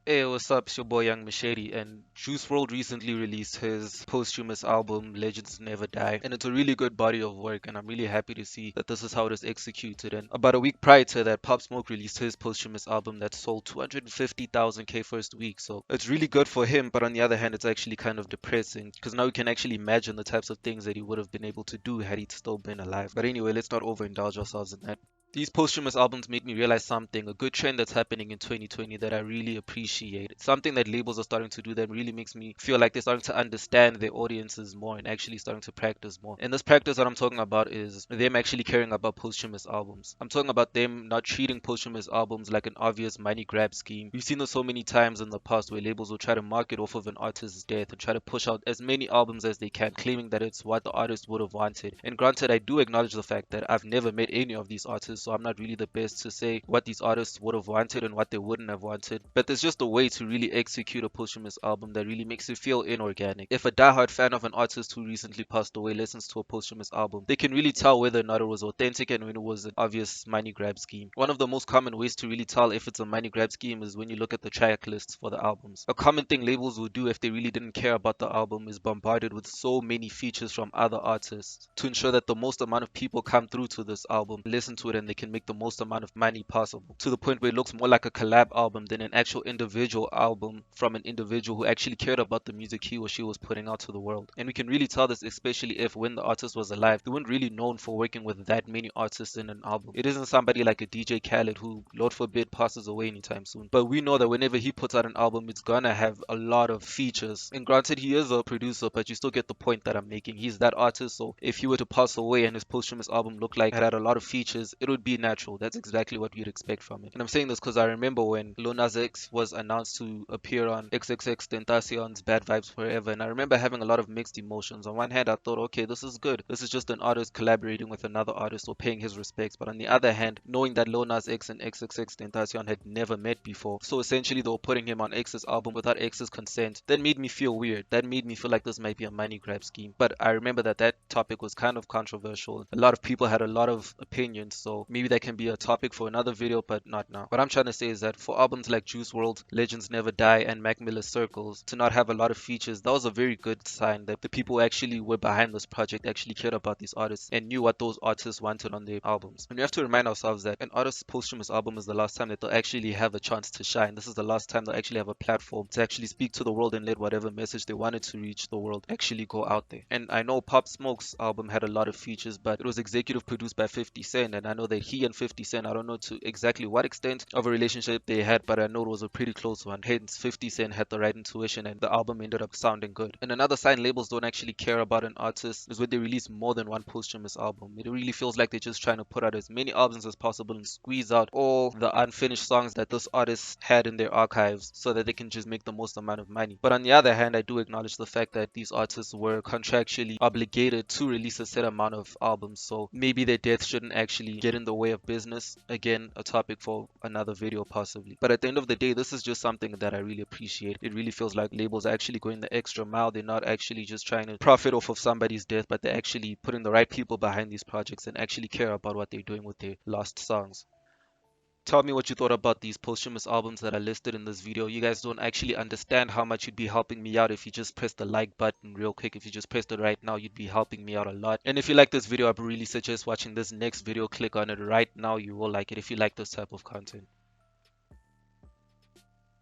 Hey, what's up? It's your boy Young Machete, and Wrld recently released his posthumous album Legends Never Die, and it's a really good body of work, and I'm really happy to see that this is how it is executed. And about a week prior to that, Pop Smoke released his posthumous album that sold 250,000 K first week, so it's really good for him. But on the other hand, it's actually kind of depressing because now we can actually imagine the types of things that he would have been able to do had he still been alive. But anyway, let's not overindulge ourselves in that. These posthumous albums make me realize something, a good trend that's happening in 2020 that I really appreciate. It's something that labels are starting to do that really makes me feel like they're starting to understand their audiences more and actually starting to practice more. And this practice that I'm talking about is them actually caring about posthumous albums. I'm talking about them not treating posthumous albums like an obvious money grab scheme. We've seen this so many times in the past where labels will try to market off of an artist's death and try to push out as many albums as they can, claiming that it's what the artist would have wanted. And granted, I do acknowledge the fact that I've never met any of these artists, so I'm not really the best to say what these artists would have wanted and what they wouldn't have wanted. But there's just a way to really execute a posthumous album that really makes it feel inorganic. If a diehard fan of an artist who recently passed away listens to a posthumous album, they can really tell whether or not it was authentic and when it was an obvious money grab scheme. One of the most common ways to really tell if it's a money grab scheme is when you look at the track lists for the albums. A common thing labels would do if they really didn't care about the album is bombard it with so many features from other artists to ensure that the most amount of people come through to this album, listen to it, and they can make the most amount of money possible, to the point where it looks more like a collab album than an actual individual album from an individual who actually cared about the music he or she was putting out to the world. And we can really tell this especially if when the artist was alive, they weren't really known for working with that many artists in an album. It isn't somebody like a DJ Khaled who, Lord forbid, passes away anytime soon. But we know that whenever he puts out an album, it's gonna have a lot of features. And granted, he is a producer, but you still get the point that I'm making. He's that artist, so if he were to pass away and his posthumous album looked like it had a lot of features, it would be natural. That's exactly what we'd expect from it. And I'm saying this because I remember when Lil Nas X was announced to appear on XXXTentacion's Bad Vibes Forever, and I remember having a lot of mixed emotions. On one hand, I thought, okay, this is good. This is just an artist collaborating with another artist or paying his respects. But on the other hand, knowing that Lil Nas X and XXXTentacion had never met before, so essentially they were putting him on X's album without X's consent, that made me feel weird. That made me feel like this might be a money grab scheme. But I remember that that topic was kind of controversial. A lot of people had a lot of opinions, so maybe that can be a topic for another video, but not now. What I'm trying to say is that for albums like Juice World, Legends Never Die, and Mac Miller's Circles to not have a lot of features, that was a very good sign that the people who actually were behind this project actually cared about these artists and knew what those artists wanted on their albums. And we have to remind ourselves that an artist's posthumous album is the last time that they'll actually have a chance to shine. This is the last time they'll actually have a platform to actually speak to the world and let whatever message they wanted to reach the world actually go out there. And I know Pop Smoke's album had a lot of features, but it was executive produced by 50 Cent, and I know that he and 50 Cent, I don't know to exactly what extent of a relationship they had, but I know it was a pretty close one. Hence, 50 Cent had the right intuition and the album ended up sounding good. And another sign labels don't actually care about an artist is when they release more than one posthumous album. It really feels like they're just trying to put out as many albums as possible and squeeze out all the unfinished songs that this artist had in their archives so that they can just make the most amount of money. But on the other hand, I do acknowledge the fact that these artists were contractually obligated to release a set amount of albums, so maybe their death shouldn't actually get in the way of business. Again, a topic for another video possibly. But at the end of the day, this is just something that I really appreciate. It really feels like labels are actually going the extra mile. They're not actually just trying to profit off of somebody's death, but they're actually putting the right people behind these projects and actually care about what they're doing with their lost songs. Tell me what you thought about these posthumous albums that are listed in this video. You guys don't actually understand how much you'd be helping me out if you just press the like button real quick. If you just pressed it right now, you'd be helping me out a lot. And if you like this video, I really suggest watching this next video. Click on it right now. You will like it if you like this type of content.